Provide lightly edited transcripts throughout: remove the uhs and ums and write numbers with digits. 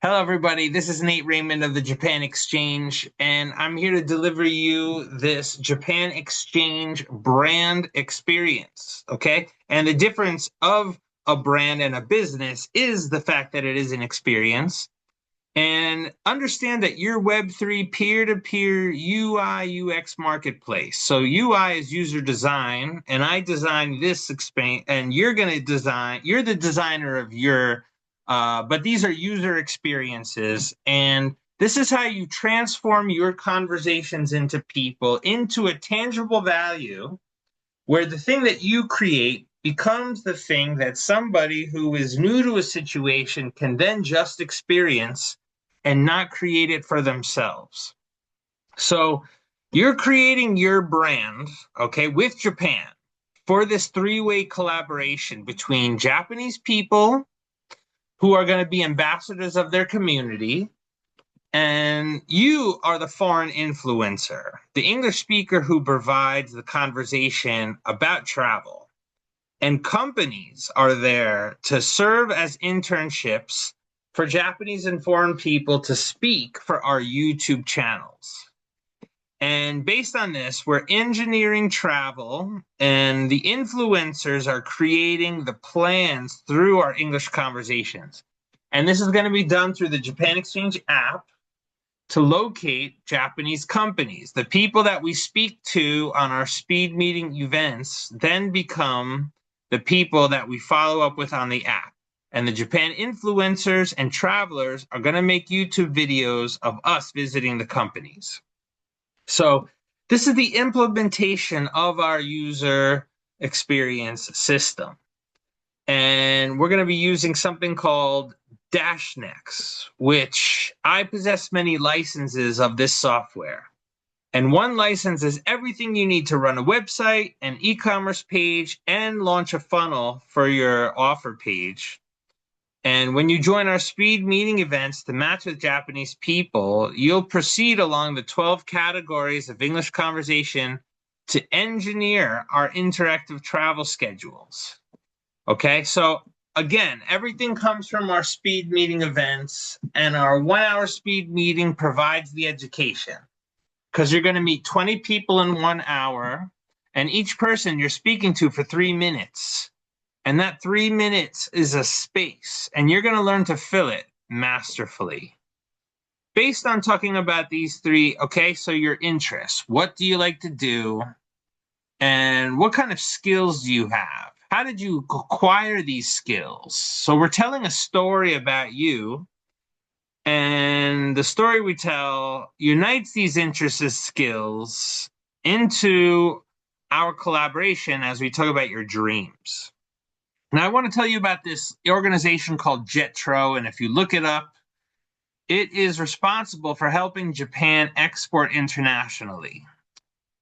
Hello, everybody. This is Nate Raymond of the Japan Exchange, and I'm here to deliver you this Japan Exchange brand experience. Okay. And the difference of a brand and a business is the fact that it is an experience. And understand that your Web3 peer-to-peer UI UX marketplace. So UI is user design, and I designed this experience, and you're going to design, you're the designer of your, but these are user experiences. And this is how you transform your conversations into people, into a tangible value where the thing that you create becomes the thing that somebody who is new to a situation can then just experience and not create it for themselves. So you're creating your brand, okay, with Japan for this three-way collaboration between Japanese people who are going to be ambassadors of their community, and you are the foreign influencer, the English speaker who provides the conversation about travel. And companies are there to serve as internships for Japanese and foreign people to speak for our YouTube channels. And based on this, we're engineering travel, and the influencers are creating the plans through our English conversations. And this is going to be done through the Japan Exchange app to locate Japanese companies. The people that we speak to on our speed meeting events then become the people that we follow up with on the app. And the Japan influencers and travelers are going to make YouTube videos of us visiting the companies. So this is the implementation of our user experience system. And we're going to be using something called Dashnex, which I possess many licenses of this software. And one license is everything you need to run a website, an e-commerce page, and launch a funnel for your offer page. And when you join our speed meeting events to match with Japanese people, you'll proceed along the 12 categories of English conversation to engineer our interactive travel schedules. Okay, so again, everything comes from our speed meeting events, and our 1 hour speed meeting provides the education because you're going to meet 20 people in 1 hour, and each person you're speaking to for 3 minutes. And that 3 minutes is a space, and you're going to learn to fill it masterfully. Based on talking about these three, okay, so your interests, what do you like to do? And what kind of skills do you have? How did you acquire these skills? So we're telling a story about you, and the story we tell unites these interests and skills into our collaboration as we talk about your dreams. Now, I want to tell you about this organization called JETRO, and if you look it up, it is responsible for helping Japan export internationally.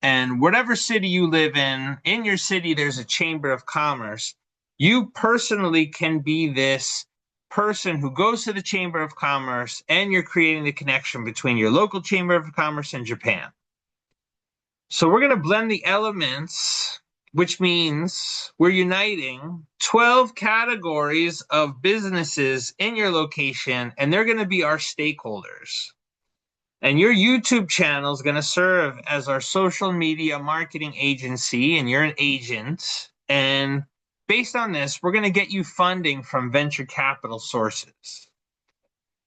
And whatever city you live in your city, there's a chamber of commerce. You personally can be this person who goes to the chamber of commerce, and you're creating the connection between your local chamber of commerce and Japan. So we're going to blend the elements, which means we're uniting 12 categories of businesses in your location, and they're going to be our stakeholders. And your YouTube channel is going to serve as our social media marketing agency, and you're an agent. And based on this, we're going to get you funding from venture capital sources.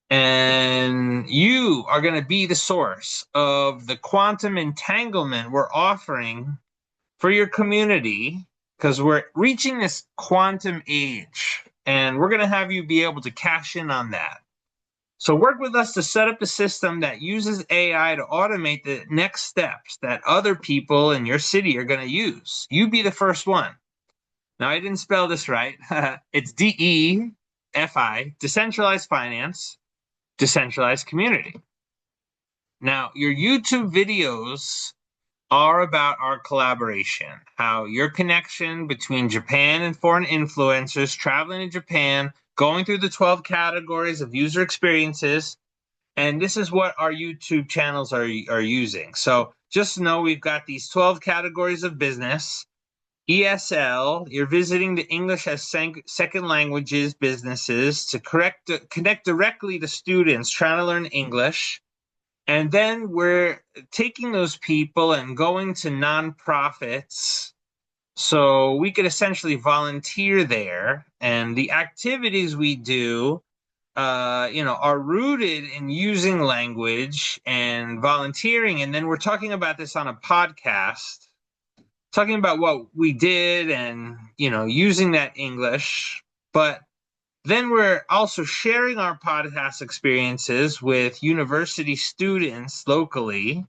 And you are going to be the source of the quantum entanglement we're offering for your community, because we're reaching this quantum age, and we're going to have you be able to cash in on that. So work with us to set up a system that uses AI to automate the next steps that other people in your city are going to use. You be the first one. Now, I didn't spell this right. It's DEFI, decentralized finance, decentralized community. Now, your YouTube videos are about our collaboration, how your connection between Japan and foreign influencers traveling to Japan, going through the 12 categories of user experiences, and this is what our YouTube channels are using. So just know we've got these 12 categories of business. ESL, you're visiting the English as second languages businesses to connect directly to students trying to learn English. And then we're taking those people and going to nonprofits so we could essentially volunteer there. And the activities we do, are rooted in using language and volunteering. And then we're talking about this on a podcast, talking about what we did and, using that English. But then we're also sharing our podcast experiences with university students locally.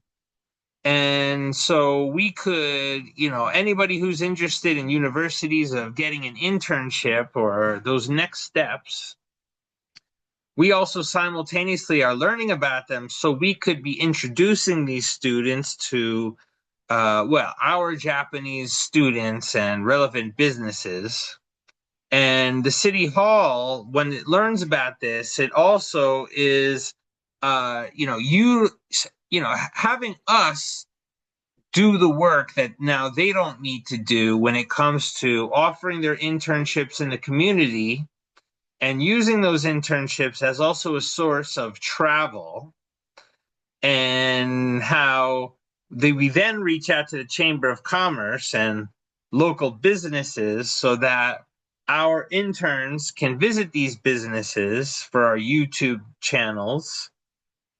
And so we could, anybody who's interested in universities of getting an internship or those next steps, we also simultaneously are learning about them so we could be introducing these students to, our Japanese students and relevant businesses. And the city hall, when it learns about this, it also is, having us do the work that now they don't need to do when it comes to offering their internships in the community and using those internships as also a source of travel, and how we then reach out to the Chamber of Commerce and local businesses so that our interns can visit these businesses for our YouTube channels,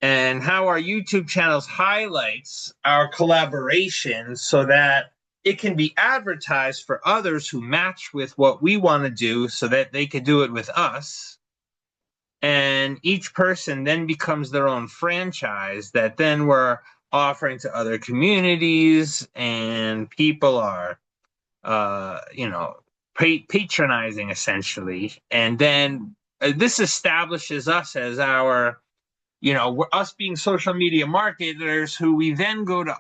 and how our YouTube channels highlights our collaboration so that it can be advertised for others who match with what we want to do so that they could do it with us. And each person then becomes their own franchise that then we're offering to other communities, and people are, patronizing essentially. And then this establishes us as our, us being social media marketers who we then go to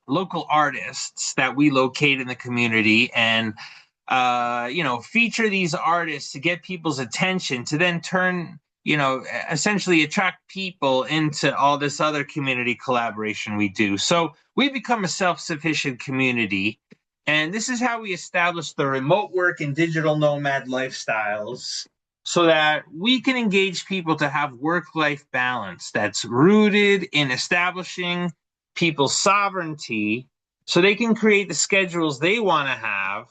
local artists that we locate in the community and, feature these artists to get people's attention to then turn, essentially attract people into all this other community collaboration we do. So we become a self-sufficient community. And this is how we establish the remote work and digital nomad lifestyles so that we can engage people to have work-life balance that's rooted in establishing people's sovereignty so they can create the schedules they want to have,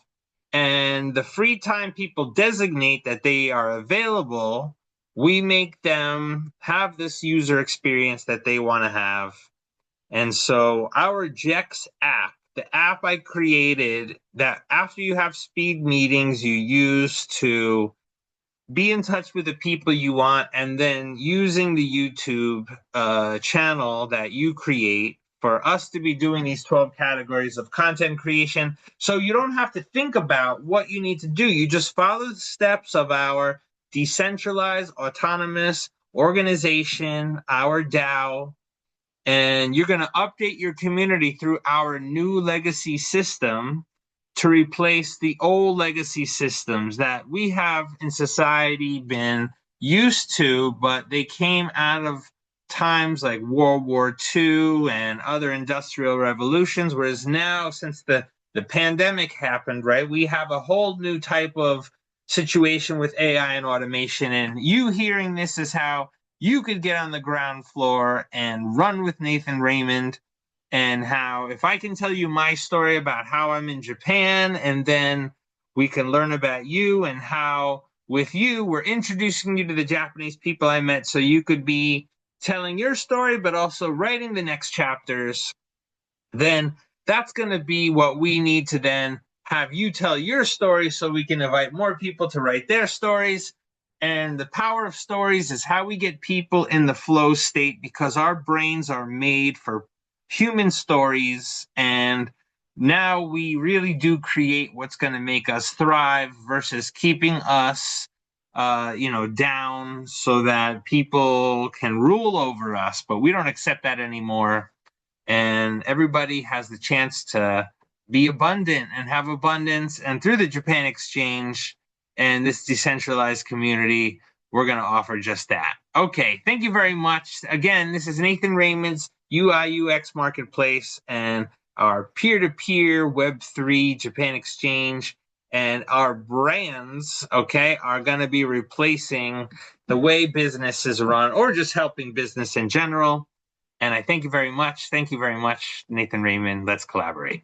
and the free time people designate that they are available, we make them have this user experience that they want to have. And so our Jex app, the app I created that after you have speed meetings, you use to be in touch with the people you want, and then using the YouTube channel that you create for us to be doing these 12 categories of content creation. So you don't have to think about what you need to do. You just follow the steps of our decentralized autonomous organization, our DAO, and you're going to update your community through our new legacy system to replace the old legacy systems that we have in society been used to, but they came out of times like World War II and other industrial revolutions, whereas now, since the pandemic happened, right, we have a whole new type of situation with AI and automation. And you hearing this is how you could get on the ground floor and run with Nathan Raymond, and how if I can tell you my story about how I'm in Japan, and then we can learn about you and how with you we're introducing you to the Japanese people I met so you could be telling your story but also writing the next chapters, then that's going to be what we need to then have you tell your story so we can invite more people to write their stories. And the power of stories is how we get people in the flow state, because our brains are made for human stories, and now we really do create what's going to make us thrive versus keeping us down so that people can rule over us. But we don't accept that anymore, and everybody has the chance to be abundant and have abundance. And through the Japan Exchange and this decentralized community, we're going to offer just that. Okay, thank you very much. Again, this is Nathan Raymond's UI UX Marketplace, and our peer-to-peer Web3 Japan Exchange, and our brands, okay, are going to be replacing the way business is run or just helping business in general. And I thank you very much. Thank you very much, Nathan Raymond. Let's collaborate.